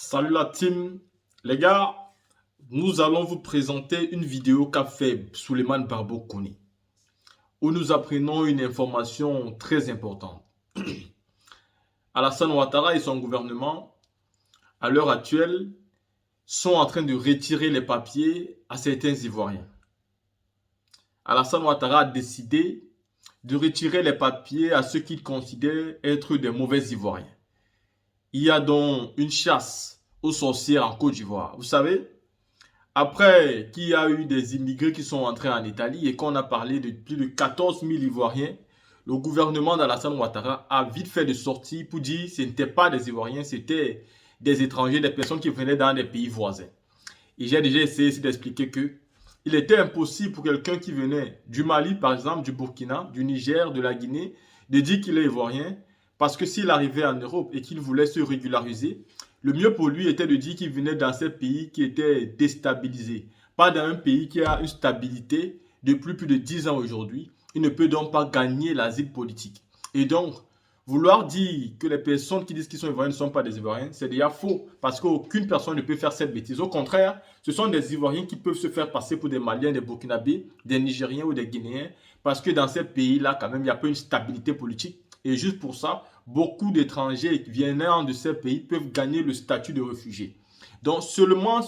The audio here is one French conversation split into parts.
Salut la team. Les gars, nous allons vous présenter une vidéo qu'a fait Souleymane Barbo Koné, où nous apprenons une information très importante. Alassane Ouattara et son gouvernement, à l'heure actuelle, sont en train de retirer les papiers à certains Ivoiriens. Alassane Ouattara a décidé de retirer les papiers à ceux qu'il considère être des mauvais Ivoiriens. Il y a donc une chasse aux sorcières en Côte d'Ivoire. Vous savez, après qu'il y a eu des immigrés qui sont entrés en Italie et qu'on a parlé de plus de 14 000 Ivoiriens, le gouvernement d'Alassane Ouattara a vite fait de sortir pour dire que ce n'étaient pas des Ivoiriens, c'était des étrangers, des personnes qui venaient dans des pays voisins. Et j'ai déjà essayé d'expliquer que il était impossible pour quelqu'un qui venait du Mali, par exemple, du Burkina, du Niger, de la Guinée, de dire qu'il est ivoirien, parce que s'il arrivait en Europe et qu'il voulait se régulariser, le mieux pour lui était de dire qu'il venait dans ces pays qui étaient déstabilisés, pas dans un pays qui a une stabilité depuis plus de 10 ans aujourd'hui. Il ne peut donc pas gagner l'asile politique. Et donc, vouloir dire que les personnes qui disent qu'ils sont ivoiriens ne sont pas des Ivoiriens, c'est déjà faux, parce qu'aucune personne ne peut faire cette bêtise. Au contraire, ce sont des Ivoiriens qui peuvent se faire passer pour des Maliens, des Burkinabés, des Nigériens ou des Guinéens, parce que dans ces pays-là, quand même, il n'y a pas une stabilité politique. Et juste pour ça, beaucoup d'étrangers venant de ces pays peuvent gagner le statut de réfugié. Donc, seulement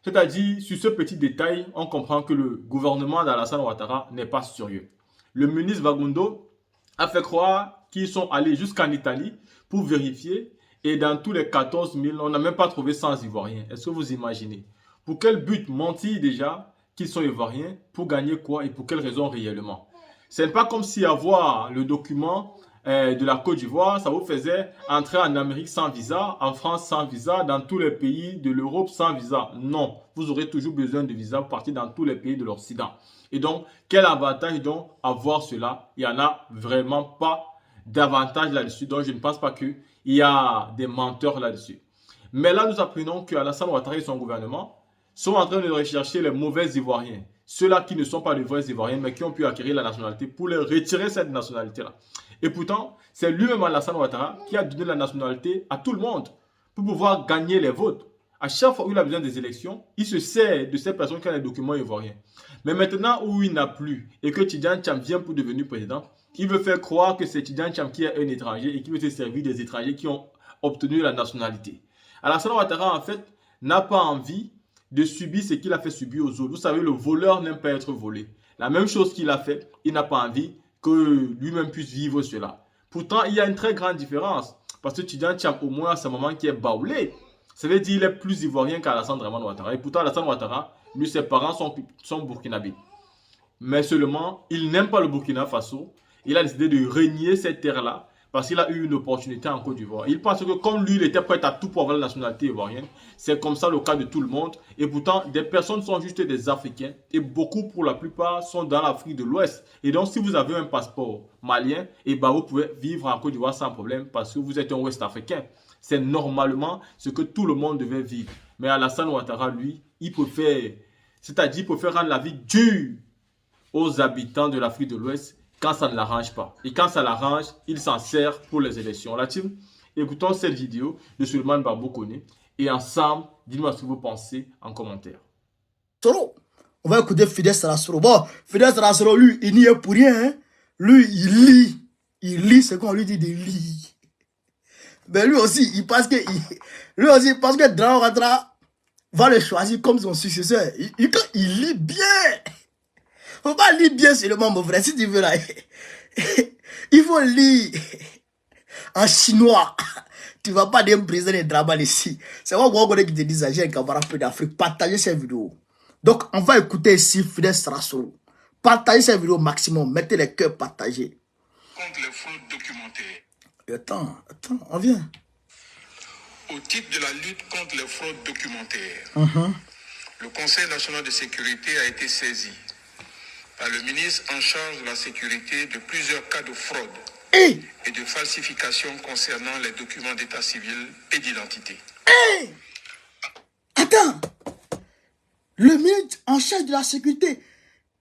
c'est-à-dire sur ce petit détail, on comprend que le gouvernement d'Alassane Ouattara n'est pas sérieux. Le ministre Vagundo a fait croire qu'ils sont allés jusqu'en Italie pour vérifier. Et dans tous les 14 000, on n'a même pas trouvé 100 Ivoiriens. Est-ce que vous imaginez? Pour quel but mentir déjà qu'ils sont Ivoiriens? Pour gagner quoi et pour quelle raison réellement? Ce n'est pas comme si avoir le document de la Côte d'Ivoire, ça vous faisait entrer en Amérique sans visa, en France sans visa, dans tous les pays de l'Europe sans visa. Non, vous aurez toujours besoin de visa pour partir dans tous les pays de l'Occident. Et donc, quel avantage donc avoir cela? Il n'y en a vraiment pas d'avantage là-dessus. Donc, je ne pense pas qu'il y a des menteurs là-dessus. Mais là, nous apprenons qu'Alassane Ouattara et son gouvernement sont en train de rechercher les mauvais Ivoiriens. Ceux-là qui ne sont pas de vrais Ivoiriens, mais qui ont pu acquérir la nationalité pour les retirer cette nationalité-là. Et pourtant, c'est lui-même Alassane Ouattara qui a donné la nationalité à tout le monde pour pouvoir gagner les votes. À chaque fois où il a besoin des élections, il se sert de ces personnes qui ont les documents ivoiriens. Mais maintenant où il n'a plus et que Tidjane Tcham vient pour devenir président, il veut faire croire que c'est Tidjane Tcham qui est un étranger et qui veut se servir des étrangers qui ont obtenu la nationalité. Alassane Ouattara, en fait, n'a pas envie de subir ce qu'il a fait subir aux autres. Vous savez, le voleur n'aime pas être volé. La même chose qu'il a fait, il n'a pas envie que lui-même puisse vivre cela. Pourtant, il y a une très grande différence. Parce que Tidjane Tcham, au moins à ce moment, qui est baoulé, ça veut dire qu'il est plus ivoirien qu'Alassane Draman Ouattara. Et pourtant, Alassane Ouattara, lui, ses parents sont burkinabés. Mais seulement, il n'aime pas le Burkina Faso. Il a décidé de régner cette terre-là parce qu'il a eu une opportunité en Côte d'Ivoire. Il pense que comme lui, il était prêt à tout pour avoir la nationalité ivoirienne, c'est comme ça le cas de tout le monde. Et pourtant, des personnes sont juste des Africains et beaucoup, pour la plupart, sont dans l'Afrique de l'Ouest. Et donc, si vous avez un passeport malien, et bah, vous pouvez vivre en Côte d'Ivoire sans problème parce que vous êtes un Ouest africain. C'est normalement ce que tout le monde devait vivre. Mais Alassane Ouattara, lui, il préfère, c'est-à-dire il préfère rendre la vie dure aux habitants de l'Afrique de l'Ouest quand ça ne l'arrange pas. Et quand ça l'arrange, il s'en sert pour les élections. La team, écoutons cette vidéo de Souleymane Barbo Koné et ensemble, dites-moi ce que vous pensez en commentaire. Soro. On va écouter Fidel Sarasoro. Bon, Fidel Sarasoro, lui, il n'y est pour rien. Hein? Lui, il lit. Il lit ce qu'on lui dit de lire. Mais lui aussi, il pense que Dragan Ouattara va le choisir comme son successeur. Il lit bien. Faut pas lire bien seulement, mon frère, si tu veux là. Il faut lire en chinois. Tu vas pas dire président de Draman ici. C'est moi qui te dis, j'ai un camarade peu d'Afrique. Partagez cette vidéo. Donc, on va écouter ici Fidel Sarasoro. Partagez cette vidéo au maximum. Mettez les cœurs partagés. Contre les fraudes documentaires. Attends, on vient. Au titre de la lutte contre les fraudes documentaires, le Conseil national de sécurité a été saisi par le ministre en charge de la sécurité de plusieurs cas de fraude et de falsification concernant les documents d'état civil et d'identité. Attends, le ministre en charge de la sécurité,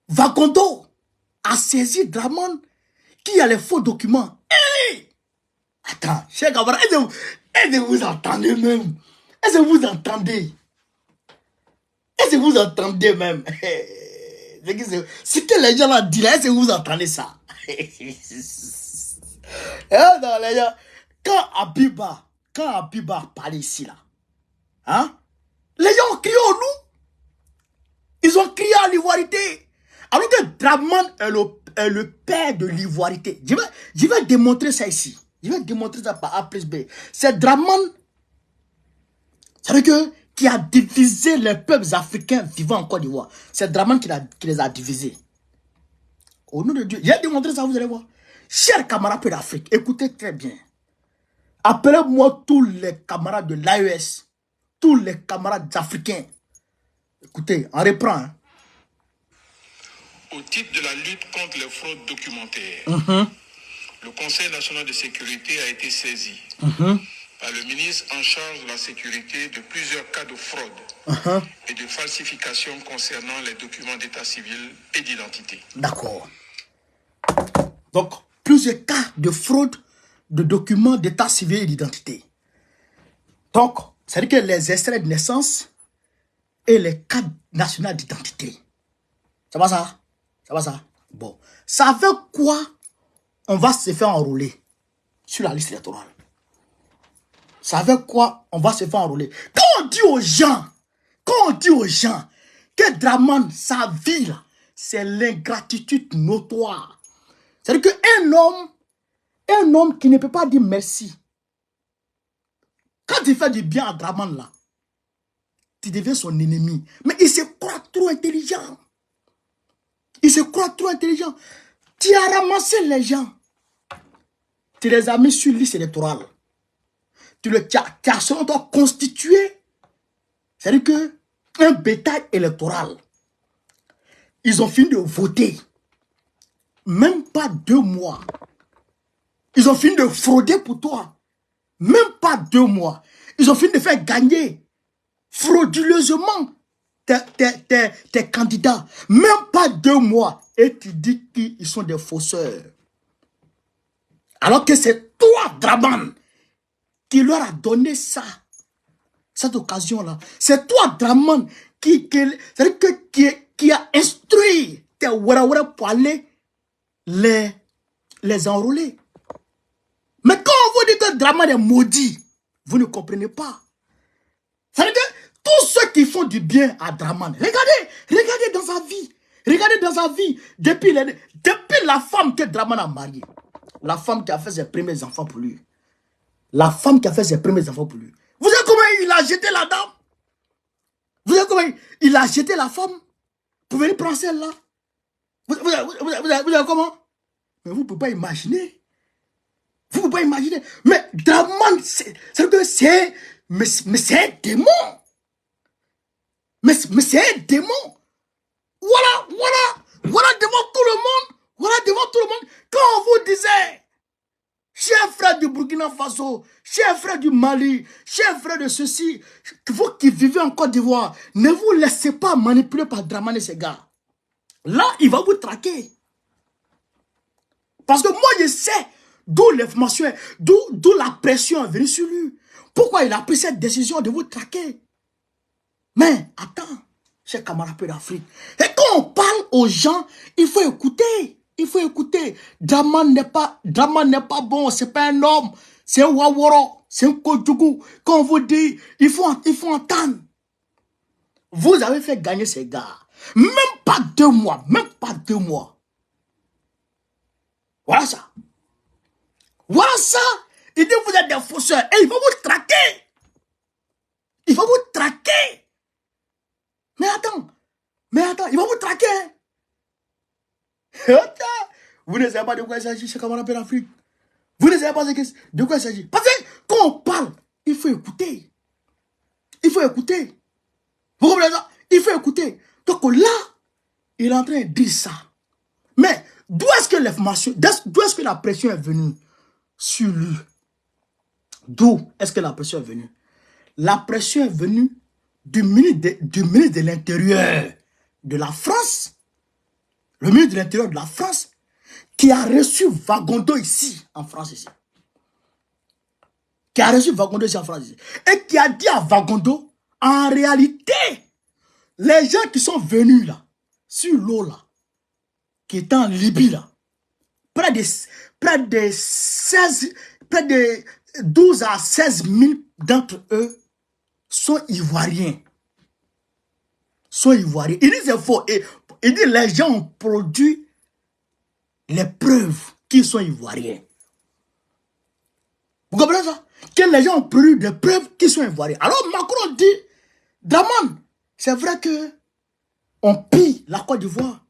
Vagondo, a saisi Draman qui a les faux documents. Attends, cher camarade, est-ce que vous entendez même? Est-ce que vous entendez? Est-ce que vous entendez même? Ce que les gens là disent là, est-ce que vous entendez ça? Non, les gens, quand Abiba parlait ici là, hein, les gens ont crié au loup. Ils ont crié à l'ivoirité. Alors que Draman est le père de l'ivoirité. Je vais démontrer ça ici. Je vais démontrer ça par A plus B. C'est Draman, c'est-à-dire que qui a divisé les peuples africains vivant en Côte d'Ivoire. C'est Draman qui les a divisés. Au nom de Dieu. J'ai démontré ça, vous allez voir. Chers camarades d'Afrique, écoutez très bien. Appelez-moi tous les camarades de l'AES, tous les camarades africains. Écoutez, on reprend. Hein. Au titre de la lutte contre les fraudes documentaires, le Conseil national de sécurité a été saisi par le ministre en charge de la sécurité de plusieurs cas de fraude et de falsification concernant les documents d'état civil et d'identité. D'accord. Donc, plusieurs cas de fraude de documents d'état civil et d'identité. Donc, c'est-à-dire que les extraits de naissance et les cartes nationales d'identité. Ça va ça? Ça va ça? Bon. Ça veut quoi? On va se faire enrôler sur la liste électorale. Ça veut quoi? On va se faire enrôler. Quand on dit aux gens que Draman, sa vie là, c'est l'ingratitude notoire. C'est-à-dire qu'un homme qui ne peut pas dire merci, quand il fait du bien à Draman là, tu deviens son ennemi. Mais il se croit trop intelligent. Il se croit trop intelligent. Tu as ramassé les gens. Tu les as mis sur liste électorale. Tu as selon toi constitué, c'est-à-dire que un bétail électoral. Ils ont fini de voter. Même pas 2 mois. Ils ont fini de frauder pour toi. Même pas 2 mois. Ils ont fini de faire gagner frauduleusement tes candidats. Même pas 2 mois. Et tu dis qu'ils sont des fausseurs. Alors que c'est toi, Draman, qui leur a donné ça. Cette occasion-là. C'est toi, Draman, qui a instruit tes Ouara pour aller les enrôler. Mais quand on vous dit que Draman est maudit, vous ne comprenez pas. Ça veut dire que tous ceux qui font du bien à Draman, regardez dans sa vie. Regardez dans sa vie. Depuis la femme que Draman a mariée. La femme qui a fait ses premiers enfants pour lui. La femme qui a fait ses premiers enfants pour lui. Vous savez comment il a jeté la dame? Vous savez comment il a jeté la femme pour venir prendre celle-là? Vous savez comment? Mais vous ne pouvez pas imaginer. Vous ne pouvez pas imaginer. Mais Draman, c'est un démon. Mais c'est un démon. Voilà devant tout le monde. Voilà devant tout le monde. Quand on vous disait, chers frères du Burkina Faso, chers frères du Mali, chers frères de ceci, vous qui vivez en Côte d'Ivoire, ne vous laissez pas manipuler par Draman et ses gars. Là, il va vous traquer. Parce que moi, je sais d'où l'information, d'où la pression est venue sur lui. Pourquoi il a pris cette décision de vous traquer? Mais attends, chers camarades d'Afrique, et quand on parle aux gens, il faut écouter. Il faut écouter. Draman n'est pas bon, c'est pas un homme, c'est un Waworo, c'est un Kodjougou. Quand on vous dit, il faut entendre. Vous avez fait gagner ces gars. Même pas 2 mois, même pas 2 mois. Voilà ça. Voilà ça. Il dit vous êtes des fausseurs et il va vous traquer. Il va vous traquer. Mais attends, il va vous traquer. Vous ne savez pas de quoi il s'agit, chez camarades d'Afrique. Vous ne savez pas de quoi il s'agit. Parce que quand on parle, il faut écouter. Il faut écouter. Vous comprenez ça? Il faut écouter. Donc là, il est en train de dire ça. Mais d'où est-ce que l'information, d'où est-ce que la pression est venue sur lui? D'où est-ce que la pression est venue? La pression est venue du ministre de l'Intérieur de la France. Le ministre de l'Intérieur de la France qui a reçu Vagondo ici, en France ici. qui a reçu Wagondo ici en France, et qui a dit à Wagondo, en réalité, les gens qui sont venus là, sur l'eau là, qui étaient en Libye là, près de 12 à 16 000 d'entre eux sont ivoiriens. Il dit c'est faux. Il dit les gens ont produit les preuves qu'ils sont ivoiriens. Vous comprenez ça? Que les gens ont produit des preuves qu'ils sont ivoiriens. Alors Macron dit, Draman, c'est vrai que on pille la Côte d'Ivoire.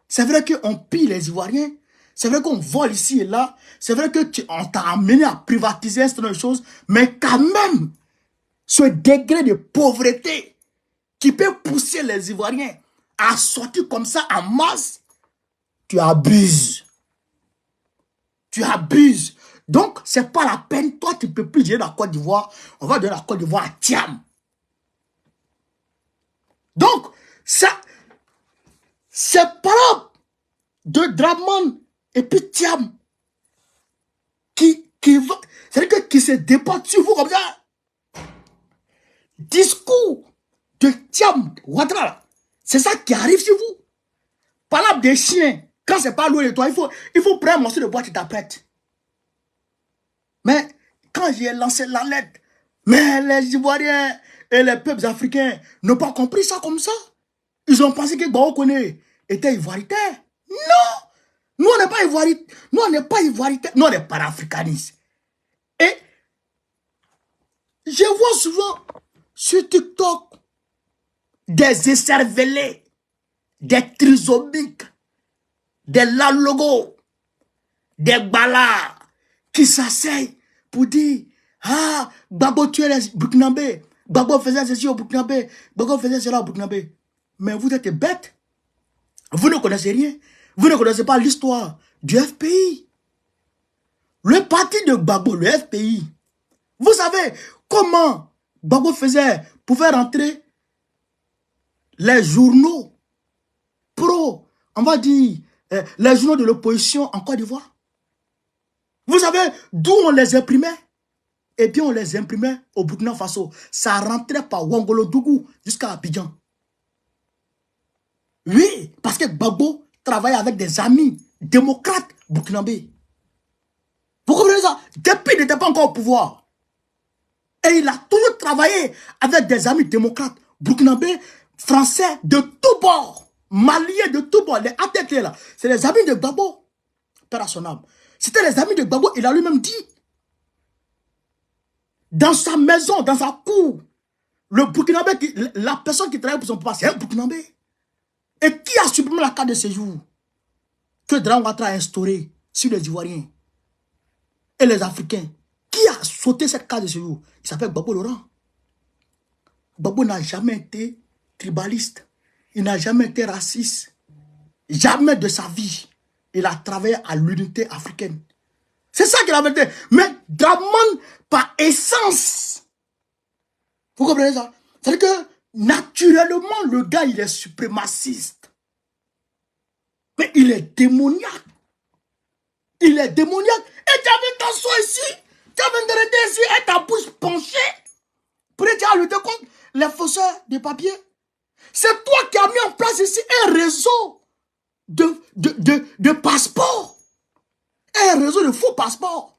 C'est vrai qu'on pille les Ivoiriens. C'est vrai qu'on vole ici et là. C'est vrai qu'on t'a amené à privatiser un certain nombre de choses. Mais quand même, ce degré de pauvreté qui peut pousser les Ivoiriens à sortir comme ça en masse, tu abuses. Tu abuses. Donc, c'est pas la peine. Toi, tu peux plus gérer la Côte d'Ivoire. On va donner la Côte d'Ivoire à Thiam. Donc, ça, c'est pas de Draman et puis Thiam qui va, c'est-à-dire qui se débattent sur vous comme ça. Discours de Thiam Ouattara, c'est ça qui arrive sur vous. Parle des chiens. Quand c'est pas loin de toi, il faut prendre un morceau de bois, tu t'apprêtes. Mais quand j'ai lancé la lettre, mais les Ivoiriens et les peuples africains n'ont pas compris ça comme ça. Ils ont pensé que Bao Koné était ivoiritaire. Non! Nous, on n'est pas ivoiritaire. Nous, on n'est pas ivoiritaire. Nous, on est panafricanistes. Et je vois souvent sur TikTok des écervelés, des trisomiques, des lalogos, des balas qui s'asseyent pour dire ah, Gbagbo tuait les Burkinabés, Gbagbo faisait ceci au Burkinabé, Gbagbo faisait cela au Burkinabé. Mais vous êtes bêtes. Vous ne connaissez rien. Vous ne connaissez pas l'histoire du FPI. Le parti de Gbagbo, le FPI. Vous savez comment Gbagbo faisait pour faire entrer les journaux pro, on va dire, les journaux de l'opposition en Côte d'Ivoire. Vous savez d'où on les imprimait? Eh bien, on les imprimait au Burkina Faso. Ça rentrait par Ouangolo-Dougou jusqu'à Abidjan. Oui, parce que Gbagbo travaille avec des amis démocrates burkinabés. Vous comprenez ça? Depuis, il n'était pas encore au pouvoir. Et il a toujours travaillé avec des amis démocrates burkinabés, français de tous bords, maliens de tous bords. Les ATT là, c'est les amis de Gbagbo. Père à son âme. C'était les amis de Gbagbo, il a lui-même dit. Dans sa maison, dans sa cour, le Burkinabé, la personne qui travaille pour son papa, c'est un Burkinabé. Et qui a supprimé la carte de séjour que Draman Ouattara a instaurée sur les Ivoiriens et les Africains? Qui a sauté cette carte de séjour? Il s'appelle Gbagbo Laurent. Gbagbo n'a jamais été tribaliste. Il n'a jamais été raciste. Jamais de sa vie. Il a travaillé à l'unité africaine. C'est ça qu'il avait fait. Mais Draman, par essence, vous comprenez ça? C'est-à-dire que naturellement, le gars, il est suprémaciste. Mais il est démoniaque. Il est démoniaque. Et tu avais ton soin ici. Tu avais de rester ici et ta bouche penchée. Pour dire lutter contre les fausseurs de papier. C'est toi qui as mis en place ici un réseau de passeports. Un réseau de faux passeports.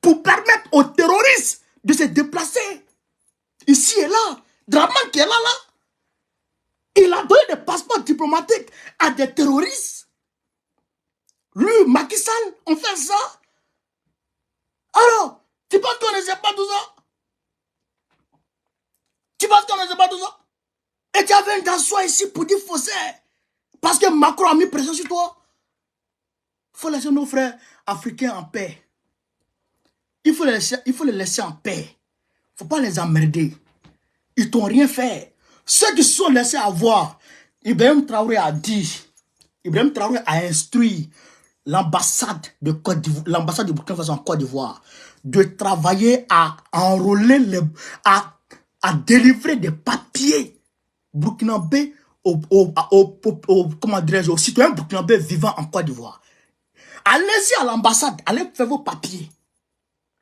Pour permettre aux terroristes de se déplacer. Ici et là. Draman qui est là. Il a donné des passeports diplomatiques à des terroristes. Lui, Macky Sall, on fait ça. Alors, tu penses qu'on ne sait pas tout ça? Tu penses qu'on ne sait pas tout ça? Et tu avais un d'asseoir ici pour dire faussaire. Parce que Macron a mis pression sur toi. Il faut laisser nos frères africains en paix. Il faut les laisser en paix. Il ne faut pas les emmerder. Ils ne t'ont rien fait. Ceux qui se sont laissés avoir, Ibrahim Traoré a dit, Ibrahim Traoré a instruit l'ambassade de Burkina Faso en Côte d'Ivoire de travailler à enrôler, à délivrer des papiers burkinabés aux citoyens burkinabés vivant en Côte d'Ivoire. Allez-y à l'ambassade, allez faire vos papiers.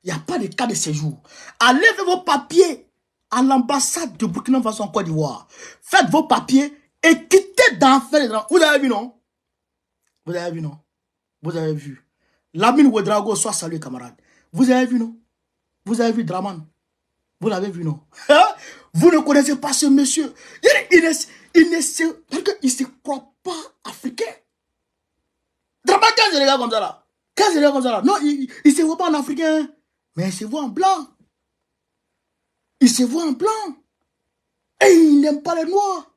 Il n'y a pas de cas de séjour. Allez faire vos papiers à l'ambassade de Burkina Faso en Côte d'Ivoire. Faites vos papiers et quittez d'enfer les gens. Vous avez vu, non? Vous avez vu, non? Vous avez vu. Lamine Ouedraogo, soit salué, camarade. Vous avez vu, non? Vous avez vu Draman? Vous l'avez vu, non? Vous ne connaissez pas ce monsieur. Il ne se croit pas africain. Draman, 15 gars comme ça là. 15 gars comme ça là. Non, il ne se voit pas en africain. Mais il se voit en blanc. Il se voit en blanc. Et il n'aime pas les noirs.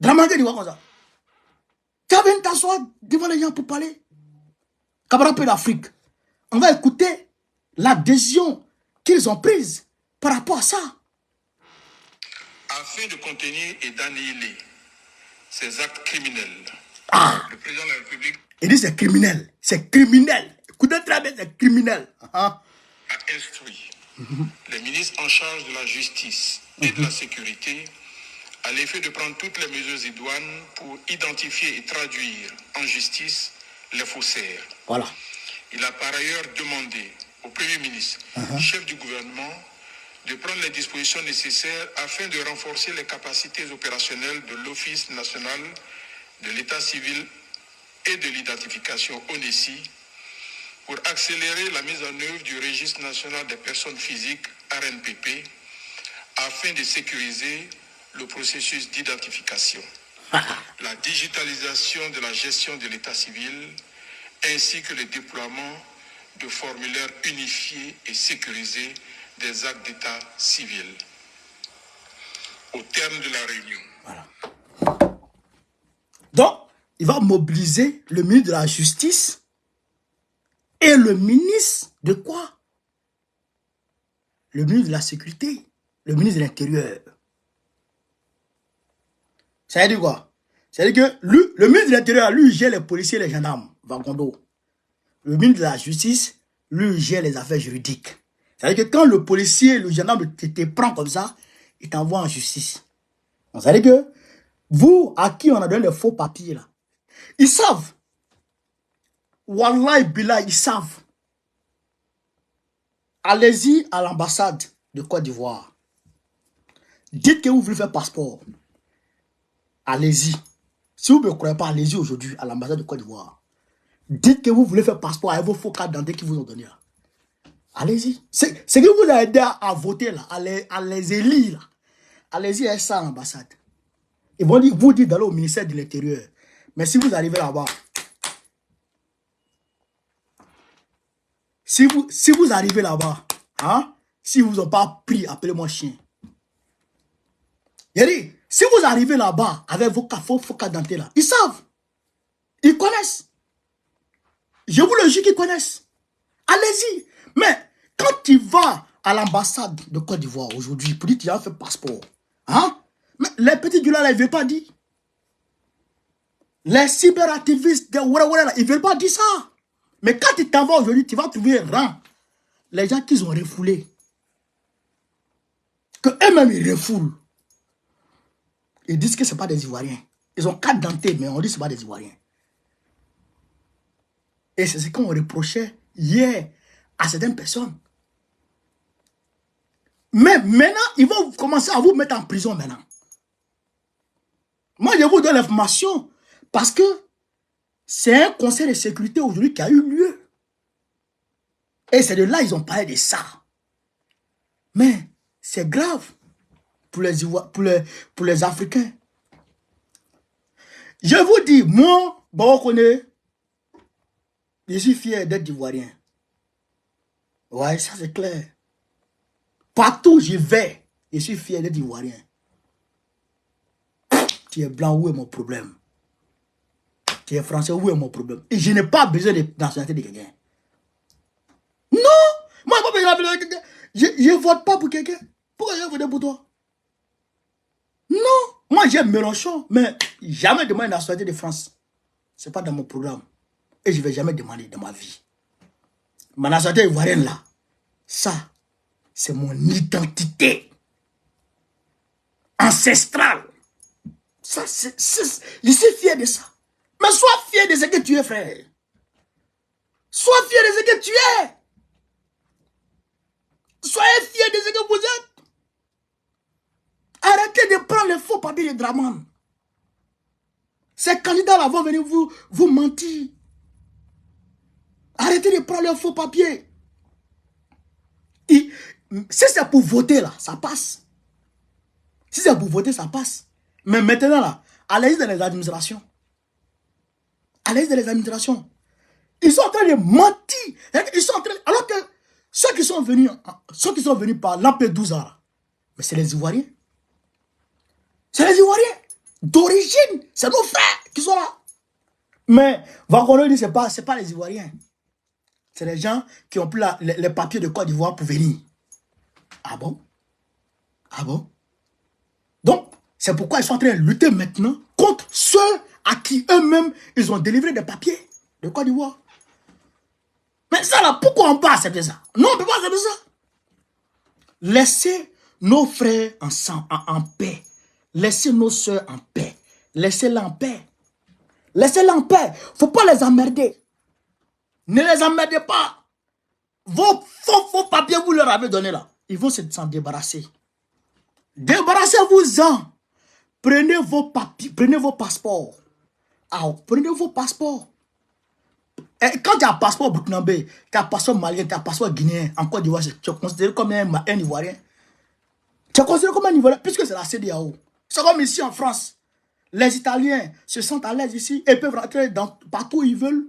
Draman, il voit comme ça. Tu viens t'asseoir devant les gens pour parler. Camarade peu d'Afrique. On va écouter l'adhésion qu'ils ont prise par rapport à ça. Afin de contenir et d'annihiler ces actes criminels, le président de la République Il dit c'est criminel. C'est criminel. Écoutez très bien, c'est criminel. a instruit les ministres en charge de la justice et de la sécurité à l'effet de prendre toutes les mesures idoines pour identifier et traduire en justice les faussaires. Voilà. Il a par ailleurs demandé au Premier ministre, chef du gouvernement, de prendre les dispositions nécessaires afin de renforcer les capacités opérationnelles de l'Office national de l'état civil et de l'identification ONESI pour accélérer la mise en œuvre du registre national des personnes physiques RNPP afin de sécuriser le processus d'identification, la digitalisation de la gestion de l'état civil ainsi que le déploiement de formulaires unifiés et sécurisés des actes d'état civil. Au terme de la réunion. Voilà. Donc, il va mobiliser le ministre de la Justice et le ministre de quoi? Le ministre de la Sécurité, le ministre de l'Intérieur. Ça veut dire quoi? Ça veut dire que lui, le ministre de l'Intérieur, lui, gère les policiers et les gendarmes, Vagondo. Le ministre de la Justice, lui, gère les affaires juridiques. Ça veut dire que quand le policier et le gendarme te prend comme ça, il t'envoie en justice. Donc, ça veut dire que vous, à qui on a donné les faux papiers, là, ils savent. Wallahi Billah, ils savent. Allez-y à l'ambassade de Côte d'Ivoire. Dites que vous voulez faire passeport. Allez-y. Si vous ne me croyez pas, allez-y aujourd'hui à l'ambassade de Côte d'Ivoire. Dites que vous voulez faire passeport avec vos faux cartes d'identité qu'ils vous ont donné là. Allez-y. C'est que vous avez aidé à voter là, à les élire là. Allez-y à ça à l'ambassade. Ils vont vous dire d'aller au ministère de l'Intérieur. Mais si vous arrivez là-bas, si vous arrivez là-bas, hein, si vous n'ont pas pris, appelez-moi chien. Il dit, si vous arrivez là-bas avec vos faux cartes d'identité là, ils savent. Ils connaissent. Je vous le jure qu'ils connaissent. Allez-y. Mais quand tu vas à l'ambassade de Côte d'Ivoire aujourd'hui pour dire que tu as fait passeport, hein? Mais les petits du là, ils ne veulent pas dire. Les cyberactivistes, ils ne veulent pas dire ça. Mais quand tu t'en vas aujourd'hui, tu vas trouver un rang. Les gens qu'ils ont refoulés. Que eux-mêmes, ils refoulent. Ils disent que ce n'est pas des Ivoiriens. Ils ont carte d'identité, mais on dit que ce n'est pas des Ivoiriens. Et c'est ce qu'on reprochait hier à certaines personnes. Mais maintenant, ils vont commencer à vous mettre en prison maintenant. Moi, je vous donne l'information parce que c'est un conseil de sécurité aujourd'hui qui a eu lieu. Et c'est de là qu'ils ont parlé de ça. Mais c'est grave pour les Africains. Je vous dis, moi, bon, on connaît, je suis fier d'être Ivoirien. Ouais, ça c'est clair. Partout où je vais, je suis fier d'être Ivoirien. Tu es blanc, où est mon problème? Tu es français, où est mon problème? Et je n'ai pas besoin de nationalité de quelqu'un. Non! Moi, je n'ai pas besoin de nationalité de quelqu'un. Je ne vote pas pour quelqu'un. Pourquoi je vais voter pour toi? Non! Moi, j'aime Mélenchon, mais jamais demander la nationalité de France. Ce n'est pas dans mon programme. Et je ne vais jamais demander dans ma vie. Ma nationalité ivoirienne là, ça, c'est mon identité ancestrale. Ça, je suis fier de ça. Mais sois fier de ce que tu es, frère. Sois fier de ce que tu es. papiers de Draman. Ces candidats-là vont venir vous mentir. Arrêtez de prendre leurs faux papiers. Si c'est pour voter, là, ça passe. Si c'est pour voter, ça passe. Mais maintenant, là, allez-y dans les administrations. Allez-y dans les administrations. Ils sont en train de mentir. Ils sont en train, alors que ceux qui sont venus par Lampedusa, mais c'est les Ivoiriens. C'est les Ivoiriens. D'origine, c'est nos frères qui sont là. Mais, Vagono dit, c'est pas les Ivoiriens. C'est les gens qui ont pris les papiers de Côte d'Ivoire pour venir. Ah bon? Ah bon? Donc, c'est pourquoi ils sont en train de lutter maintenant contre ceux à qui eux-mêmes, ils ont délivré des papiers de Côte d'Ivoire. Mais ça là, pourquoi on peut accepter ça? Non, on ne peut pas accepter ça. Laissez nos frères en paix. Laissez nos soeurs en paix. Laissez-les en paix. Laissez-les en paix. Il ne faut pas les emmerder. Ne les emmerdez pas. Vos faux papiers, vous leur avez donné là. Ils vont s'en débarrasser. Débarrassez-vous-en. Prenez vos papiers, prenez vos passeports. Ah, prenez vos passeports. Et quand tu as un passeport burkinabé, tu as un passeport malien, tu as un passeport guinéen, en Côte d'Ivoire, tu es considéré comme un Ivoirien. Tu es considéré comme un Ivoirien, puisque c'est la CEDEAO. C'est comme ici en France. Les Italiens se sentent à l'aise ici et peuvent rentrer partout où ils veulent.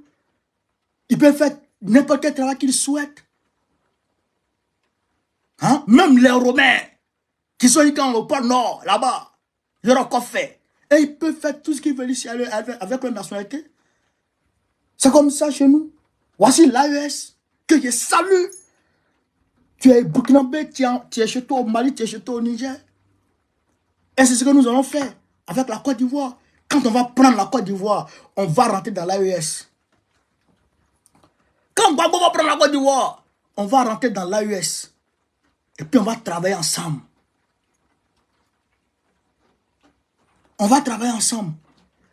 Ils peuvent faire n'importe quel travail qu'ils souhaitent. Hein? Même les Romains, qui sont ici au pôle Nord, là-bas, ils ont encore fait. Et ils peuvent faire tout ce qu'ils veulent ici avec leur nationalité. C'est comme ça chez nous. Voici l'AES que je salue. Tu es burkinabé, tu es chez toi au Mali, tu es chez toi au Niger. Et c'est ce que nous allons faire avec la Côte d'Ivoire. Quand on va prendre la Côte d'Ivoire, on va rentrer dans l'AES. Quand Gbagbo va prendre la Côte d'Ivoire, on va rentrer dans l'AES. Et puis on va travailler ensemble. On va travailler ensemble.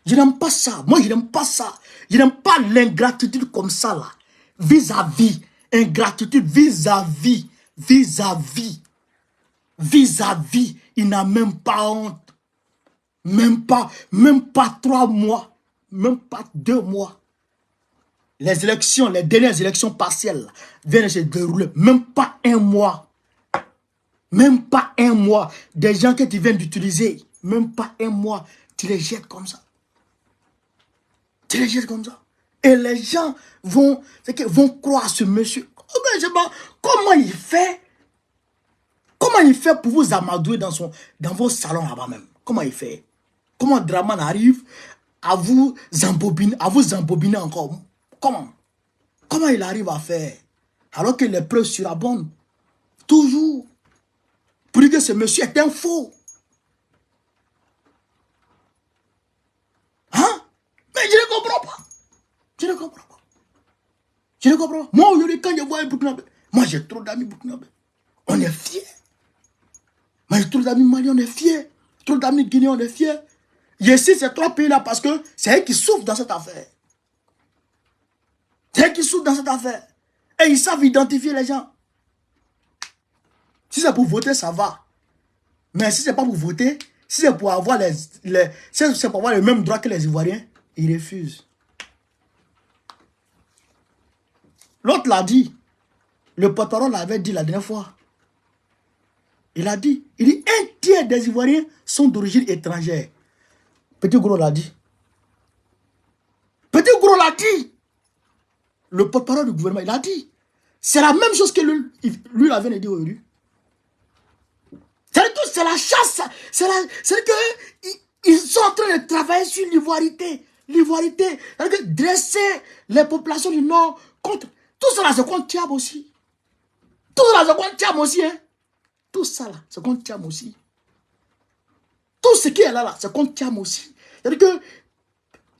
Je n'aime pas ça. Moi, je n'aime pas ça. Je n'aime pas l'ingratitude comme ça, là. Vis-à-vis. Ingratitude vis-à-vis. Vis-à-vis. Vis-à-vis. Il n'a même pas honte. Même pas 3 mois. Même pas 2 mois. Les élections, les dernières élections partielles viennent de se dérouler. Même pas 1 mois. Même pas 1 mois. Des gens que tu viens d'utiliser. Même pas 1 mois. Tu les jettes comme ça. Tu les jettes comme ça. Et les gens vont croire ce monsieur. Comment il fait? Comment il fait pour vous amadouer dans vos salons là-bas même? Comment il fait? Comment Draman arrive à vous embobiner encore? Comment il arrive à faire? Alors que les preuves surabondent. Toujours. Pour dire que ce monsieur est un faux. Hein? Mais je ne comprends pas. Je ne comprends pas. Je ne comprends pas. Moi, aujourd'hui, quand je vois un Burkinabé, moi, j'ai trop d'amis Burkinabé. On est fiers. Moi, j'ai trop d'amis Mali, on est fiers. Trop d'amis Guinée, on est fiers. Ici, ces 3 pays-là, parce que c'est eux qui souffrent dans cette affaire. C'est eux qui souffrent dans cette affaire. Et ils savent identifier les gens. Si c'est pour voter, ça va. Mais si c'est pas pour voter, si c'est pour avoir les mêmes droits que les Ivoiriens, ils refusent. L'autre l'a dit. Le porte-parole l'avait dit la dernière fois. Il a dit, un tiers des Ivoiriens sont d'origine étrangère. Petit Gros l'a dit. Petit Gros l'a dit. Le porte-parole du gouvernement, il a dit. C'est la même chose que lui avait dit aujourd'hui. C'est la chasse. C'est que ils sont en train de travailler sur l'ivoirité. L'ivoirité. Dresser les populations du Nord contre. Tout cela, c'est contre Thiam aussi. Tout cela, c'est contre Thiam aussi. Hein? Tout ça, là, c'est contre Thiam aussi. Tout ce qui est là, c'est contre Thiam aussi. C'est-à-dire que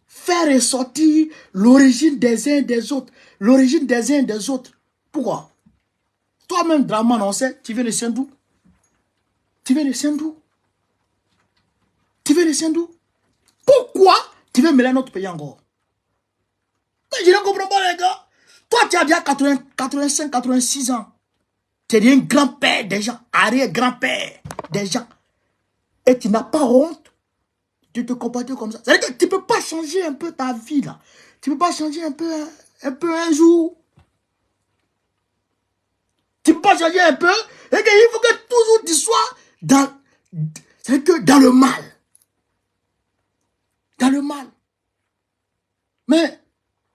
faire ressortir l'origine des uns et des autres. L'origine des uns et des autres. Pourquoi? Toi-même, Draman, on sait, tu viens de Sendou. Tu viens de Sendou. Tu viens de Sendou. Pourquoi tu veux mêler notre pays encore? Mais je ne comprends pas, les gars. Toi, tu as déjà 85, 86 ans. Tu es un grand-père déjà, arrière-grand-père déjà. Et tu n'as pas honte Tu te comportes comme ça. C'est-à-dire que tu ne peux pas changer un peu ta vie, là. Tu ne peux pas changer un peu un jour. Tu ne peux pas changer un peu. C'est-à-dire qu'il faut que toujours tu sois c'est-à-dire que dans le mal. Dans le mal. Mais,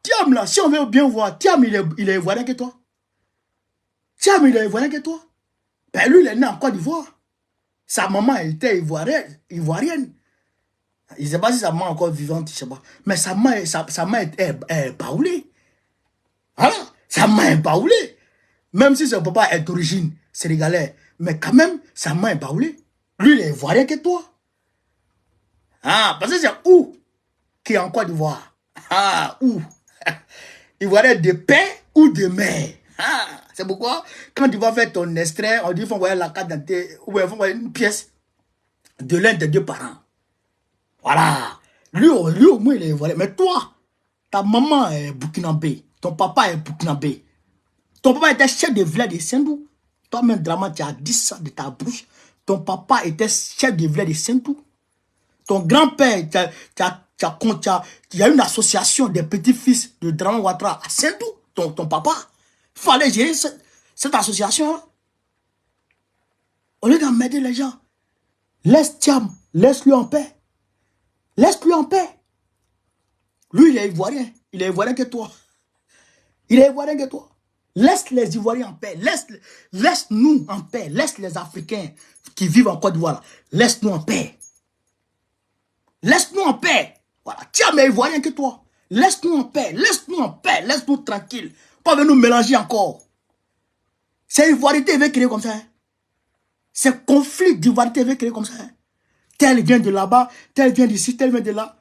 Thiam, là, si on veut bien voir, Thiam, il est ivoirien que toi. Thiam, il est ivoirien que toi. Ben, lui, il est né en Côte d'Ivoire. Sa maman était ivoirienne. Je ne sais pas si sa maman est encore vivante, je ne sais pas. Mais sa maman est baoulée. Voilà. Sa maman est baoulée. Même si son papa est d'origine sénégalaise. Mais quand même, sa maman est baoulée. Lui, il est ivoirien que toi. Ah, parce que c'est où qui est en Côte d'Ivoire? Ah, où? Ivoirien de paix ou de mer? Ah, c'est pourquoi, quand tu vas faire ton extrait, on dit qu'il faut envoyer la carte d'identité, ou il faut envoyer une pièce de l'un des deux parents. Voilà. Lui au moins, il est ivoirien. Mais toi, ta maman est burkinabé. Ton papa est burkinabé. Ton papa était chef de village de Saint-Dou. Toi-même, Draman, tu as dit ça de ta bouche. Ton papa était chef de village de Saint-Dou. Ton grand-père, il y a une association des petits-fils de Draman Ouattara à Saint-Dou. Ton papa. Il fallait gérer cette association. Au lieu d'emmerder les gens, laisse Thiam, laisse-lui en paix. Laisse-lui en paix. Lui, il est ivoirien. Il est ivoirien que toi. Il est ivoirien que toi. Laisse les Ivoiriens en paix. Laisse-nous en paix. Laisse les Africains qui vivent en Côte d'Ivoire. Laisse-nous en paix. Laisse-nous en paix. Voilà. Thiam est ivoirien que toi. Laisse-nous en paix. Laisse-nous en paix. Laisse-nous tranquille. Pas venir nous mélanger encore. C'est ivoirité veut créer comme ça. Hein. C'est conflit d'ivoirité veut créer comme ça. Hein. Tel vient de là-bas, tel vient d'ici, tel vient de là.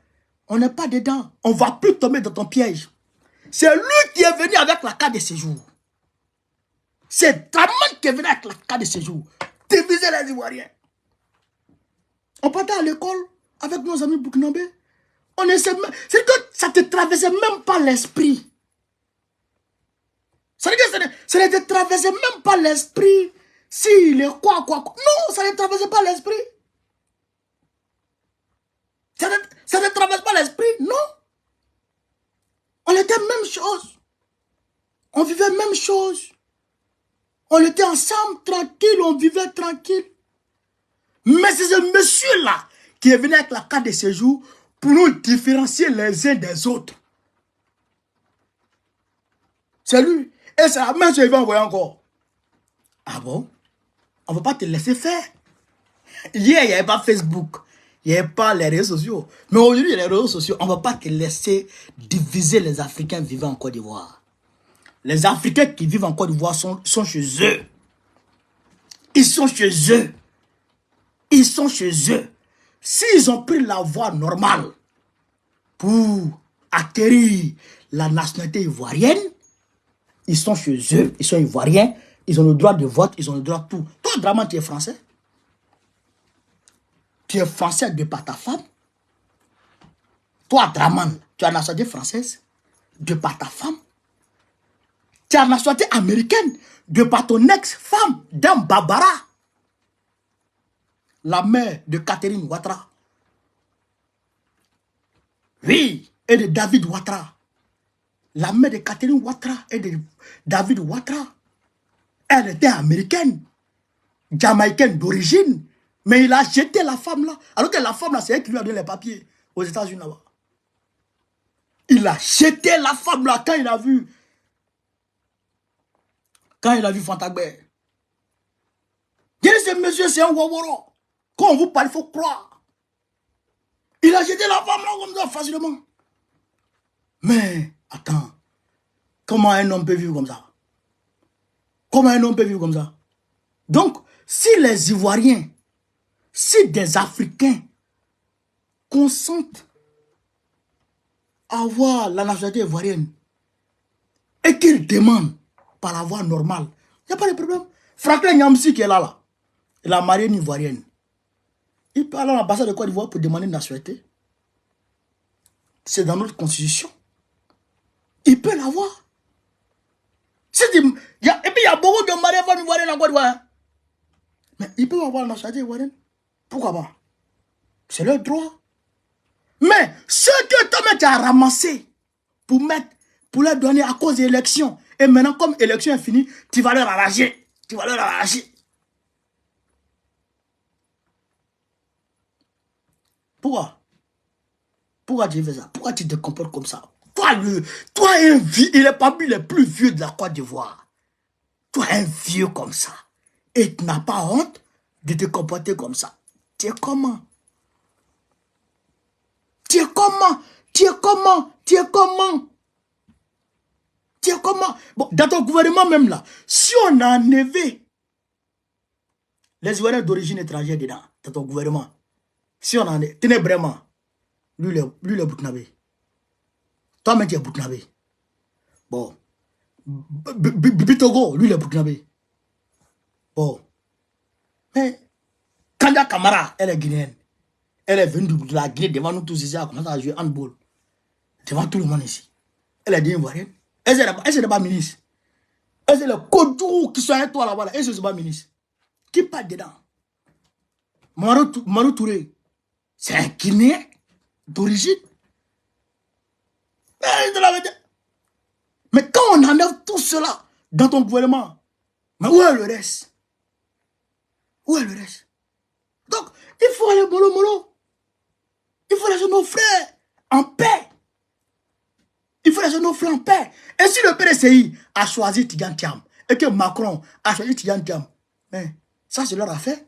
On n'est pas dedans. On ne va plus tomber dans ton piège. C'est lui qui est venu avec la carte de séjour. C'est Draman qui est venu avec la carte de séjour. Diviser les Ivoiriens. On partait à l'école avec nos amis burkinabés. On essaie même. C'est que ça ne te traversait même pas l'esprit. Ça veut dire que ça ne te traversait même pas l'esprit. S'il est quoi. Non, ça ne traversait pas l'esprit. Ça ne traverse pas l'esprit, non. On était même chose. On vivait même chose. On était ensemble, tranquille, on vivait tranquille. Mais c'est ce monsieur-là qui est venu avec la carte de séjour pour nous différencier les uns des autres. C'est lui. Et c'est la même chose qu'il va envoyer encore. Ah bon? On ne va pas te laisser faire. Hier, il n'y avait pas Facebook. Il n'y avait pas les réseaux sociaux. Mais aujourd'hui, les réseaux sociaux, on ne va pas te laisser diviser les Africains vivant en Côte d'Ivoire. Les Africains qui vivent en Côte d'Ivoire sont chez eux. Ils sont chez eux. Ils sont chez eux. S'ils ont pris la voie normale pour acquérir la nationalité ivoirienne, ils sont chez eux. Ils sont ivoiriens. Ils ont le droit de vote. Ils ont le droit de tout. Toi, Draman, tu es français. Tu es français de par ta femme. Toi, Draman, tu as la nationalité française de par ta femme. Tu as la nationalité américaine de par ton ex-femme, Dame Barbara, la mère de Catherine Ouattara. Oui, et de David Ouattara. La mère de Catherine Ouattara et de David Ouattara. Elle était américaine, jamaïcaine d'origine. Mais il a jeté la femme là. Alors que la femme là, c'est elle qui lui a donné les papiers aux États-Unis là-bas. Il a jeté la femme là quand il a vu. Quand il a vu Fantagbe. Il dit, ce monsieur, c'est un waworo. Quand on vous parle, il faut croire. Il a jeté la femme là comme ça, facilement. Mais, attends. Comment un homme peut vivre comme ça? Comment un homme peut vivre comme ça? Donc, si les Ivoiriens, si des Africains consentent à avoir la nationalité ivoirienne et qu'ils demandent par la voie normale, il n'y a pas de problème. Franklin Nyamsi qui est là, il a marié une Ivoirienne. Il peut aller à l'ambassade de Côte d'Ivoire pour demander une nationalité. C'est dans notre constitution. Il peut l'avoir. Et puis il y a beaucoup de mariés femmes ivoiriennes en Côte d'Ivoire. Hein? Mais ils peuvent avoir la nationalité ivoirienne. Pourquoi pas? C'est leur droit. Mais ce que toi-même tu as ramassé pour mettre, pour leur donner à cause de l'élection, et maintenant comme l'élection est finie, tu vas leur arracher. Tu vas leur arracher. Pourquoi? Pourquoi tu fais ça? Pourquoi tu te comportes comme ça? Toi, il est parmi les plus vieux de la Côte d'Ivoire. Toi, un vieux comme ça. Et tu n'as pas honte de te comporter comme ça. Tu es comment? Tu es comment? Tu es comment? Tu es comment? Tu es comment? Bon, dans ton gouvernement même là, si on a enlevé les Ivoiriens d'origine étrangère dedans, dans ton gouvernement, si on en est, tenez vraiment, lui le Burkinabé. Toi-même, tu es Burkinabé. Bon. Bitogo, lui le Burkinabé. Bon. Mais, Kanda Kamara, elle est guinéenne. Elle est venue de la Guinée devant nous tous ici, elle a commencé à jouer handball. Devant tout le monde ici. Elle est ivoirienne. Elle n'est pas ministre. Elle est le Kodou qui sont avec toi là-bas. Elle n'est pas ministre. Qui parle dedans? Marou Touré. C'est un Guinéen d'origine. Mais quand on enlève tout cela dans ton gouvernement, mais où est le reste? Où est le reste? Donc, il faut aller mollo. Il faut laisser nos frères en paix. Il faut laisser nos frères en paix. Et si le PDCI a choisi Tidiane Thiam et que Macron a choisi Tidiane Thiam, mais ça c'est leur affaire.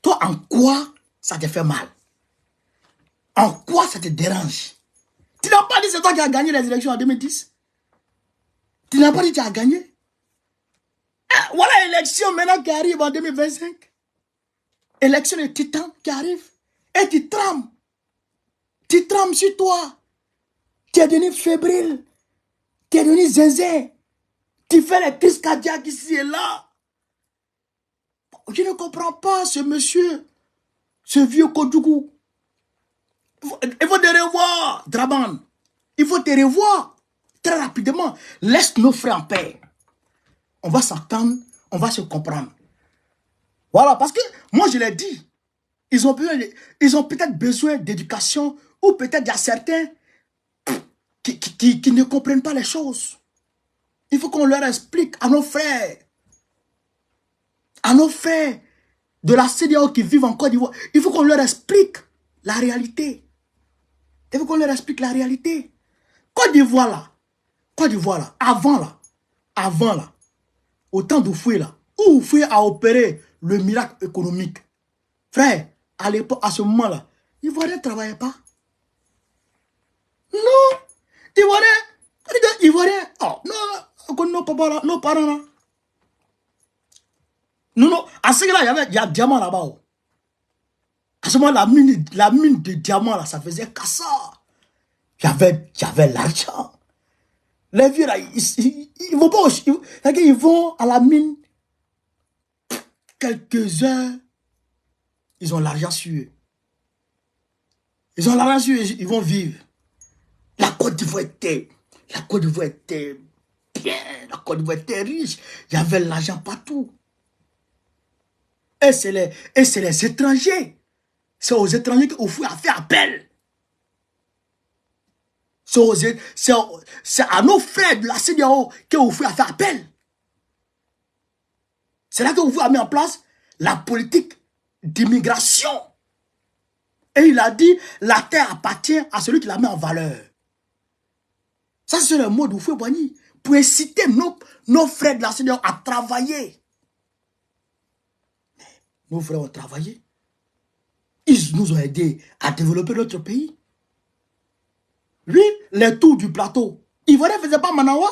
Toi, en quoi ça te fait mal? En quoi ça te dérange? Tu n'as pas dit c'est toi qui as gagné les élections en 2010? Tu n'as pas dit que tu as gagné? Ah, voilà l'élection maintenant qui arrive en 2025. Élection de titan qui arrive. Et tu trames. Tu trames sur toi. Tu es devenu fébrile. Tu es devenu zinzin. Tu fais les crises cardiaques ici et là. Je ne comprends pas ce monsieur. Ce vieux Kodjougou. Il faut te revoir, Draban. Il faut te revoir très rapidement. Laisse nos frères en paix. On va s'entendre, on va se comprendre. Voilà, parce que moi je l'ai dit, ils ont peut-être besoin d'éducation, ou peut-être il y a certains qui ne comprennent pas les choses. Il faut qu'on leur explique à nos frères de la CEDEAO qui vivent en Côte d'Ivoire, il faut qu'on leur explique la réalité. Il faut qu'on leur explique la réalité. Côte d'Ivoire là, avant là, au temps d'Oufoué là, où Oufoué a opéré le miracle économique. Frère, à l'époque, à ce moment-là, Ivoiriens ne travaillaient pas. Non, Ivoiriens, oh, non, nos parents là. Non, à ce moment-là, il y a diamant là-bas. Oh. À ce moment-là, la mine de diamant là, ça faisait cassard. Il y avait l'argent. Les vieux là, ils vont pas ils vont à la mine quelques heures. Ils ont l'argent sur eux. Ils ont l'argent sur eux, ils vont vivre. La Côte d'Ivoire était bien. La Côte d'Ivoire était riche. Il y avait l'argent partout. Et c'est les étrangers. C'est aux étrangers qu'il a fait appel. C'est à nos frères de la CEDEAO qu'il a fait appel. C'est là qu'il a mis en place la politique d'immigration. Et il a dit, la terre appartient à celui qui la met en valeur. Ça, c'est le mot d'Houphouët-Boigny. Pour inciter nos frères de la CEDEAO à travailler. Nos frères ont travaillé. Ils nous ont aidés à développer notre pays. Lui, les tours du plateau. Ivoirien ne faisait pas Manawa.